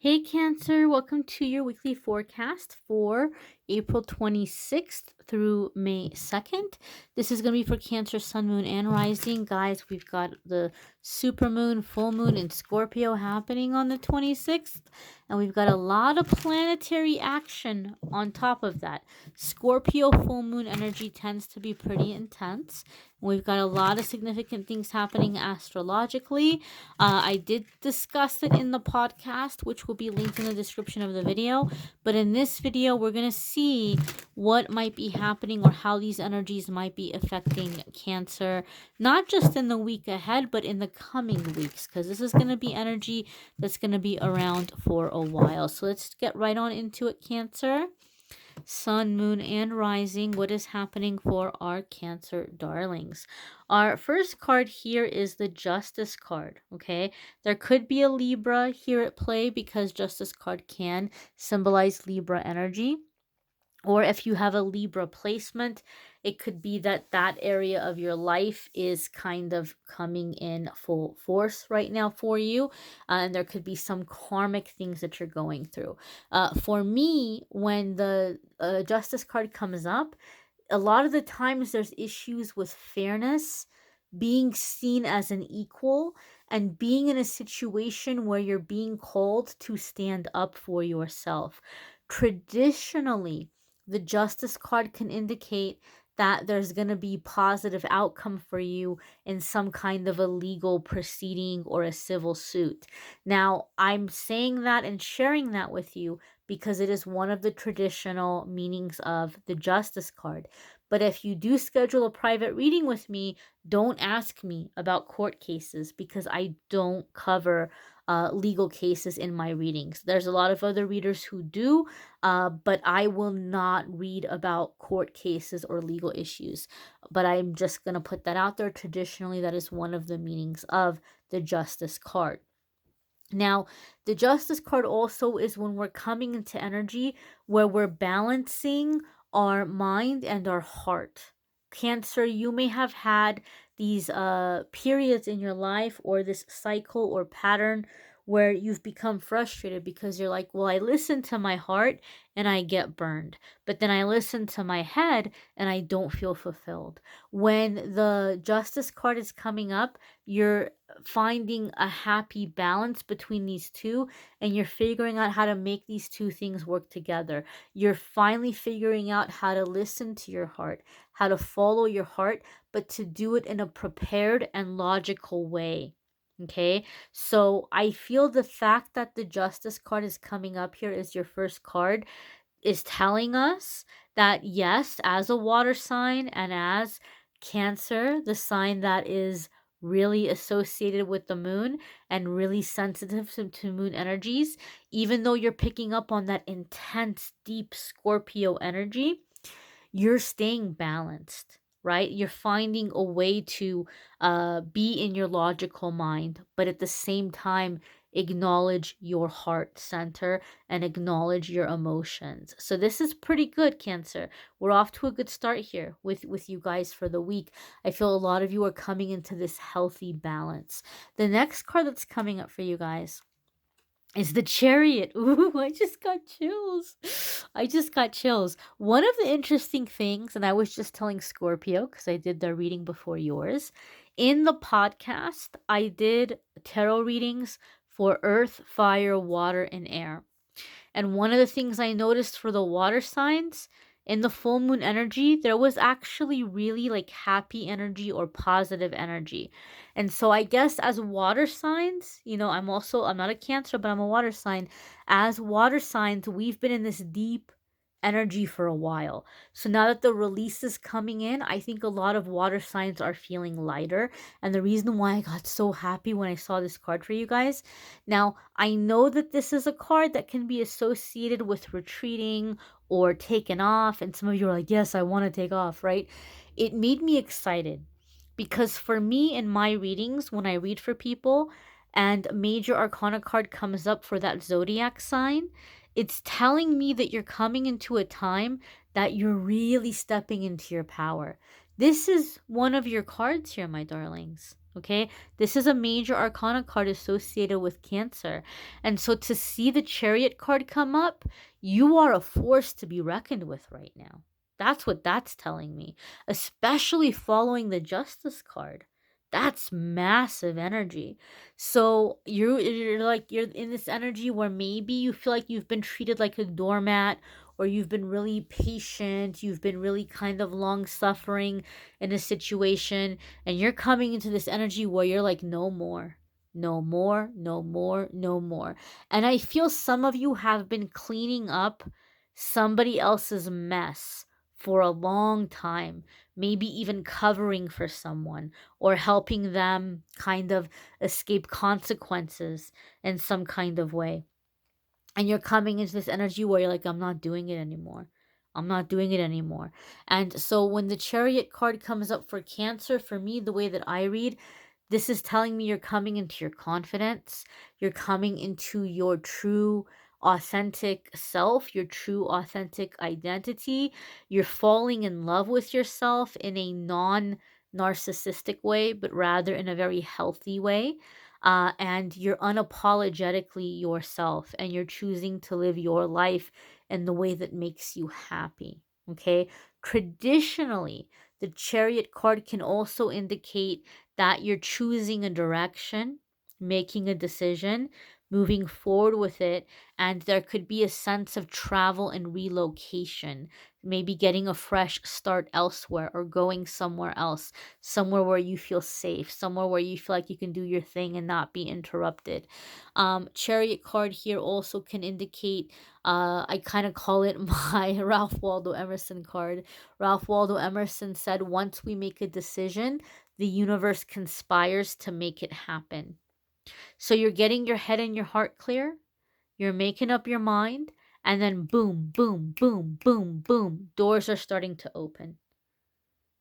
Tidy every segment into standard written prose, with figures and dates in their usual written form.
Hey Cancer, welcome to your weekly forecast for April 26th through May 2nd. This is going to be for Cancer, Sun, Moon, and Rising. Guys, we've got the supermoon, full moon, and Scorpio happening on the 26th. And we've got a lot of planetary action on top of that. Scorpio full moon energy tends to be pretty intense. We've got a lot of significant things happening astrologically. I did discuss it in the podcast, which will be linked in the description of the video. But in this video, we're going to see what might be happening or how these energies might be affecting Cancer, not just in the week ahead, but in the coming weeks, because this is going to be energy that's going to be around for a while. So let's get right on into it, Cancer. Sun, Moon, and Rising, what is happening for our Cancer darlings? Our first card here is the Justice card, okay? There could be a Libra here at play because Justice card can symbolize Libra energy. Or if you have a Libra placement, it could be that that area of your life is kind of coming in full force right now for you. And there could be some karmic things that you're going through. For me, when the Justice card comes up, a lot of the times there's issues with fairness, being seen as an equal, and being in a situation where you're being called to stand up for yourself. Traditionally, the Justice card can indicate that there's going to be positive outcome for you in some kind of a legal proceeding or a civil suit. Now, I'm saying that and sharing that with you because it is one of the traditional meanings of the Justice card. But if you do schedule a private reading with me, don't ask me about court cases because I don't cover legal cases in my readings. There's a lot of other readers who do, but I will not read about court cases or legal issues. But I'm just going to put that out there. Traditionally, that is one of the meanings of the Justice card. Now, the Justice card also is when we're coming into energy where we're balancing our mind and our heart. Cancer, you may have had these periods in your life or this cycle or pattern where you've become frustrated because you're like, well, I listen to my heart and I get burned, but then I listen to my head and I don't feel fulfilled. When the Justice card is coming up, you're finding a happy balance between these two, and you're figuring out how to make these two things work together. You're finally figuring out how to listen to your heart, how to follow your heart, but to do it in a prepared and logical way. Okay, so I feel the fact that the Justice card is coming up here as your first card is telling us that yes, as a water sign and as Cancer, the sign that is really associated with the moon and really sensitive to moon energies, even though you're picking up on that intense, deep Scorpio energy, you're staying balanced, right? You're finding a way to be in your logical mind, but at the same time, acknowledge your heart center and acknowledge your emotions. So this is pretty good, Cancer. We're off to a good start here with you guys for the week. I feel a lot of you are coming into this healthy balance. The next card that's coming up for you guys is the Chariot. Ooh, I just got chills. I just got chills. One of the interesting things, and I was just telling Scorpio because I did their reading before yours. In the podcast, I did tarot readings for earth, fire, water, and air. And one of the things I noticed for the water signs in the full moon energy, there was actually really like happy energy or positive energy. And so I guess as water signs, I'm not a Cancer, but I'm a water sign. As water signs, we've been in this deep energy for a while. So now that the release is coming in, I think a lot of water signs are feeling lighter. And the reason why I got so happy when I saw this card for you guys. Now, I know that this is a card that can be associated with retreating or taken off. And some of you are like, yes, I want to take off, right? It made me excited because for me in my readings, when I read for people and major arcana card comes up for that zodiac sign, it's telling me that you're coming into a time that you're really stepping into your power. This is one of your cards here, my darlings. Okay, this is a major arcana card associated with Cancer. And so to see the Chariot card come up, you are a force to be reckoned with right now. That's what that's telling me, especially following the Justice card. That's massive energy. So you're in this energy where maybe you feel like you've been treated like a doormat, or you've been really patient, you've been really kind of long suffering in a situation, and you're coming into this energy where you're like, no more, no more, no more, no more. And I feel some of you have been cleaning up somebody else's mess for a long time, maybe even covering for someone or helping them kind of escape consequences in some kind of way. And you're coming into this energy where you're like, I'm not doing it anymore. I'm not doing it anymore. And so when the Chariot card comes up for Cancer, for me, the way that I read, this is telling me you're coming into your confidence. You're coming into your true, authentic self, your true, authentic identity. You're falling in love with yourself in a non narcissistic way, but rather in a very healthy way. And you're unapologetically yourself, and you're choosing to live your life in the way that makes you happy. Okay. Traditionally, the Chariot card can also indicate that you're choosing a direction, making a decision, moving forward with it, and there could be a sense of travel and relocation, maybe getting a fresh start elsewhere or going somewhere else, somewhere where you feel safe, somewhere where you feel like you can do your thing and not be interrupted. Chariot card here also can indicate, I kind of call it my Ralph Waldo Emerson card. Ralph Waldo Emerson said, once we make a decision, the universe conspires to make it happen. So you're getting your head and your heart clear, you're making up your mind, and then boom, boom, boom, boom, boom, doors are starting to open.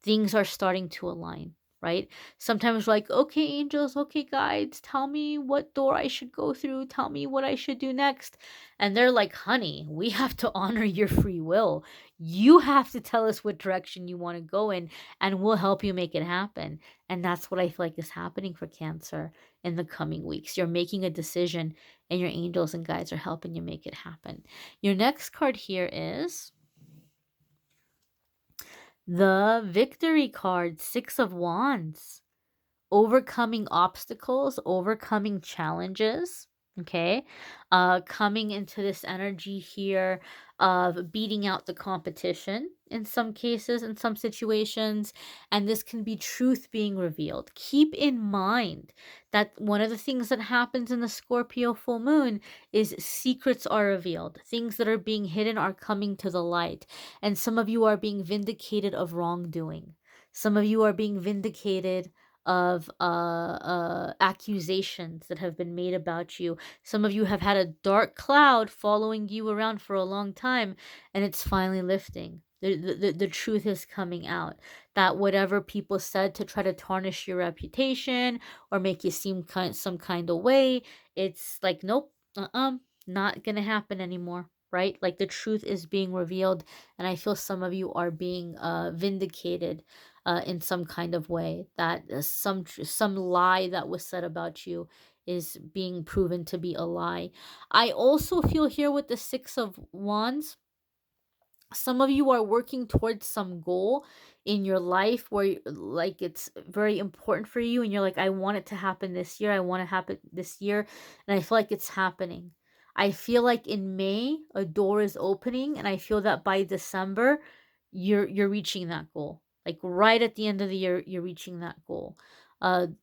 Things are starting to align, right? Sometimes we're like, okay, angels, okay, guides, tell me what door I should go through, tell me what I should do next. And they're like, honey, we have to honor your free will. You have to tell us what direction you want to go in, and we'll help you make it happen. And that's what I feel like is happening for Cancer in the coming weeks. You're making a decision, and your angels and guides are helping you make it happen. Your next card here is the Victory card, Six of Wands. Overcoming obstacles, overcoming challenges. Okay. Coming into this energy here of beating out the competition in some cases, in some situations. And this can be truth being revealed. Keep in mind that one of the things that happens in the Scorpio full moon is secrets are revealed. Things that are being hidden are coming to the light. And some of you are being vindicated of wrongdoing. Some of you are being vindicated of accusations that have been made about you. Some of you have had a dark cloud following you around for a long time, and it's finally lifting. The truth is coming out, that whatever people said to try to tarnish your reputation or make you seem some kind of way, it's like, nope, not gonna happen anymore, right? Like the truth is being revealed, and I feel some of you are being vindicated in some kind of way, that some lie that was said about you is being proven to be a lie. I also feel here with the Six of Wands, some of you are working towards some goal in your life where like it's very important for you, and you're like, I want it to happen this year, I want it to happen this year, and I feel like it's happening. I feel like in May a door is opening, and I feel that by December you're reaching that goal. Like right at the end of the year you're reaching that goal.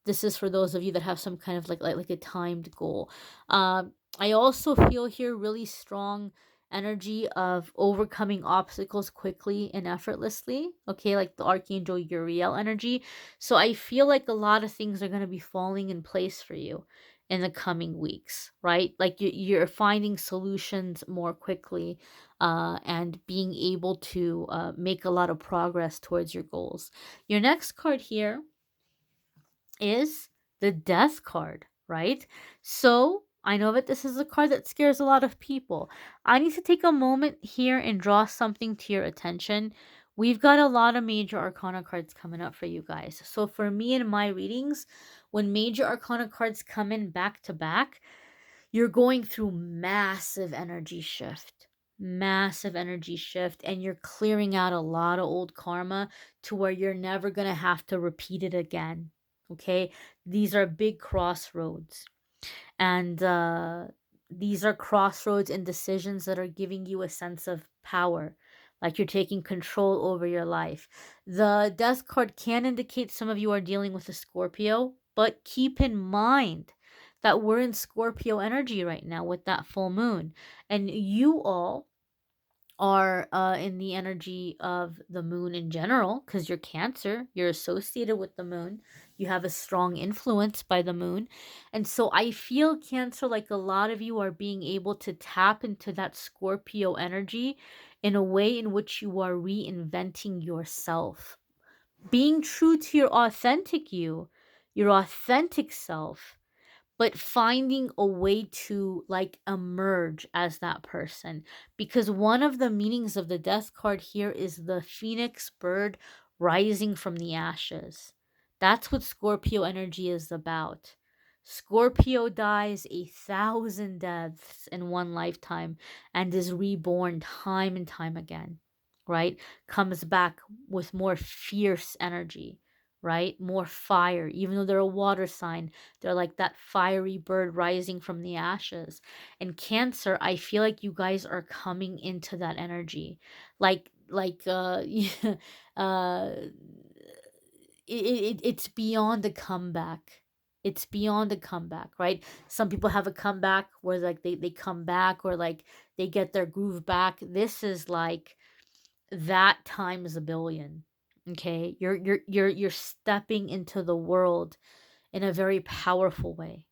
This is for those of you that have some kind of like a timed goal. I also feel here really strong energy of overcoming obstacles quickly and effortlessly. Okay, like the Archangel Uriel energy. So I feel like a lot of things are going to be falling in place for you in the coming weeks, right? Like you're finding solutions more quickly, and being able to make a lot of progress towards your goals. Your next card here is the Death card, right? So I know that this is a card that scares a lot of people. I need to take a moment here and draw something to your attention. We've got a lot of major arcana cards coming up for you guys. So for me in my readings, when major arcana cards come in back to back, you're going through massive energy shift. Massive energy shift, and you're clearing out a lot of old karma to where you're never going to have to repeat it again. Okay? These are big crossroads. And these are crossroads and decisions that are giving you a sense of power, like you're taking control over your life. The death card can indicate some of you are dealing with a Scorpio, but keep in mind that we're in Scorpio energy right now with that full moon. And you all are in the energy of the moon in general, because you're Cancer, you're associated with the moon, you have a strong influence by the moon. And so I feel, Cancer, like a lot of you are being able to tap into that Scorpio energy in a way in which you are reinventing yourself, being true to your authentic self, but finding a way to like emerge as that person. Because one of the meanings of the death card here is the phoenix bird rising from the ashes. That's what Scorpio energy is about. Scorpio dies 1,000 deaths in one lifetime and is reborn time and time again, right? Comes back with more fierce energy, right? More fire. Even though they're a water sign, they're like that fiery bird rising from the ashes. And Cancer, I feel like you guys are coming into that energy. Yeah, uh it's beyond a comeback. It's beyond a comeback, right? Some people have a comeback where like they come back, or like they get their groove back. This is like that times a billion. Okay? You're stepping into the world in a very powerful way,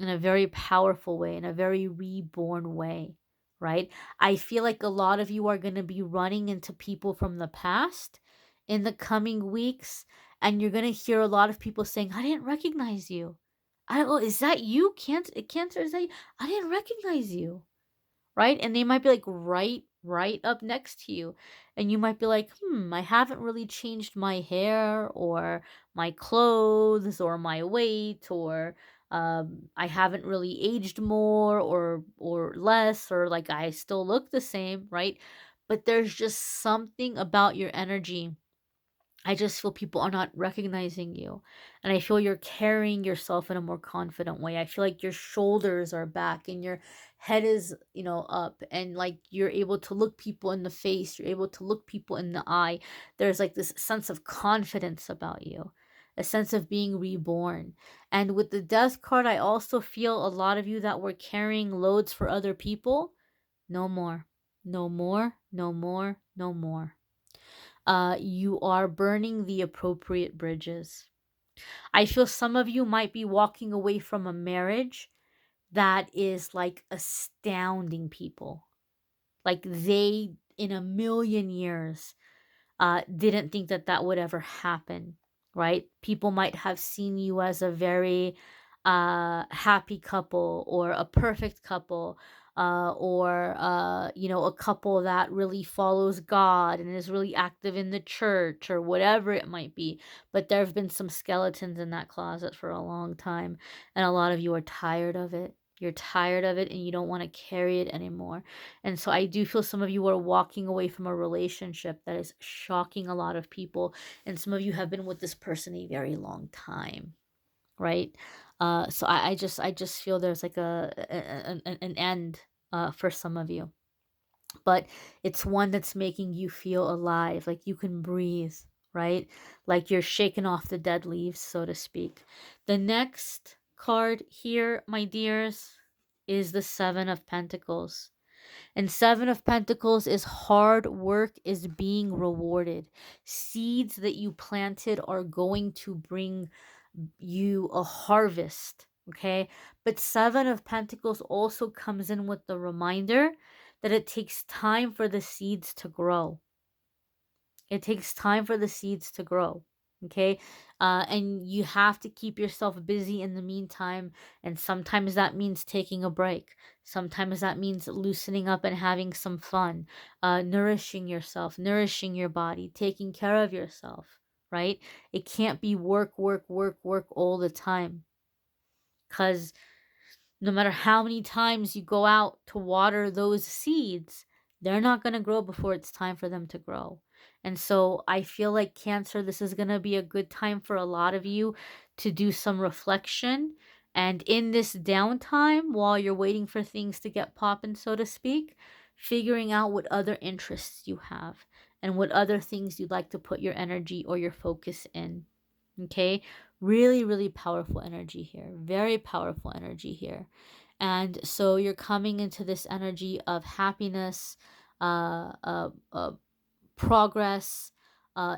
in a very powerful way, in a very reborn way, right? I feel like a lot of you are going to be running into people from the past in the coming weeks, and you're going to hear a lot of people saying, I didn't recognize you. Oh, is that you? Cancer, is that you? I didn't recognize you, right? And they might be like right up next to you. And you might be like, I haven't really changed my hair or my clothes or my weight, or I haven't really aged more or less, or like I still look the same, right? But there's just something about your energy. I just feel people are not recognizing you. And I feel you're carrying yourself in a more confident way. I feel like your shoulders are back and your head is, up, and like you're able to look people in the face, you're able to look people in the eye. There's like this sense of confidence about you, a sense of being reborn. And with the death card, I also feel a lot of you that were carrying loads for other people. No more. No more. No more. No more. You are burning the appropriate bridges. I feel some of you might be walking away from a marriage that is like astounding people. Like they, in a million years, didn't think that that would ever happen, right? People might have seen you as a very happy couple, or a perfect couple, or a couple that really follows God and is really active in the church, or whatever it might be. But there have been some skeletons in that closet for a long time, and a lot of you are tired of it. You're tired of it and you don't want to carry it anymore. And so I do feel some of you are walking away from a relationship that is shocking a lot of people. And some of you have been with this person a very long time, right? So I just feel there's like an end for some of you. But it's one that's making you feel alive, like you can breathe, right? Like you're shaking off the dead leaves, so to speak. The next card here, my dears, is the Seven of Pentacles. And Seven of Pentacles is hard work is being rewarded. Seeds that you planted are going to bring you a harvest. Okay. But Seven of Pentacles also comes in with the reminder that it takes time for the seeds to grow. It takes time for the seeds to grow. Okay. And you have to keep yourself busy in the meantime. And sometimes that means taking a break. Sometimes that means loosening up and having some fun, nourishing yourself, nourishing your body, taking care of yourself, right? It can't be work, work, work, work all the time. Because no matter how many times you go out to water those seeds, they're not going to grow before it's time for them to grow. And so I feel like Cancer, this is going to be a good time for a lot of you to do some reflection. And in this downtime, while you're waiting for things to get popping, so to speak, figuring out what other interests you have and what other things you'd like to put your energy or your focus in. Okay, really, really powerful energy here. Very powerful energy here. And so you're coming into this energy of happiness, uh, uh, uh, progress,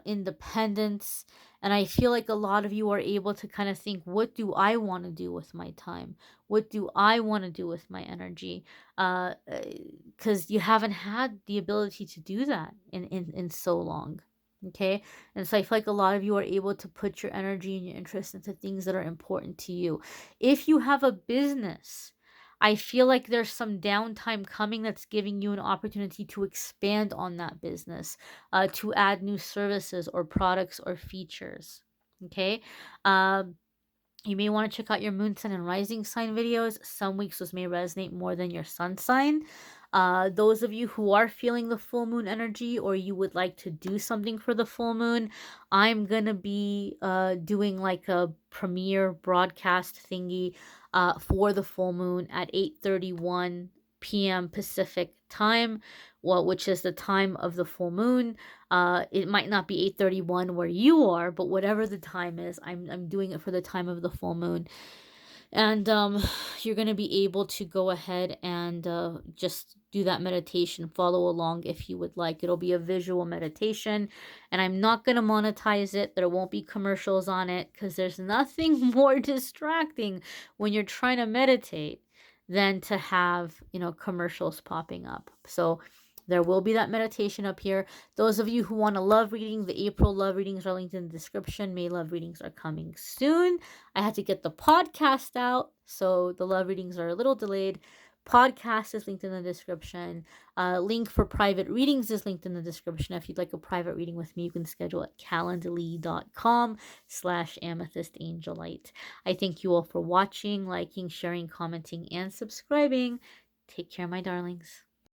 independence. And I feel like a lot of you are able to kind of think, what do I want to do with my time? What do I want to do with my energy? Because you haven't had the ability to do that in so long. Okay. And so I feel like a lot of you are able to put your energy and your interest into things that are important to you. If you have a business, I feel like there's some downtime coming that's giving you an opportunity to expand on that business, to add new services or products or features. Okay. Um, you may want to check out your moon, sun, and rising sign videos. Some weeks those may resonate more than your sun sign. Those of you who are feeling the full moon energy or you would like to do something for the full moon, I'm going to be doing like a premiere broadcast thingy for the full moon at 8:31 p.m. Pacific time, well, which is the time of the full moon. It might not be 8:31 where you are, but whatever the time is, I'm doing it for the time of the full moon. And you're going to be able to go ahead and just do that meditation, follow along if you would like. It'll be a visual meditation, and I'm not going to monetize it. There won't be commercials on it because there's nothing more distracting when you're trying to meditate than to have, commercials popping up. So there will be that meditation up here. Those of you who want a love reading, the April love readings are linked in the description. May love readings are coming soon. I had to get the podcast out, so the love readings are a little delayed. Podcast is linked in the description. Link for private readings is linked in the description. If you'd like a private reading with me, you can schedule at calendly.com/amethystangelite. I thank you all for watching, liking, sharing, commenting, and subscribing. Take care, my darlings.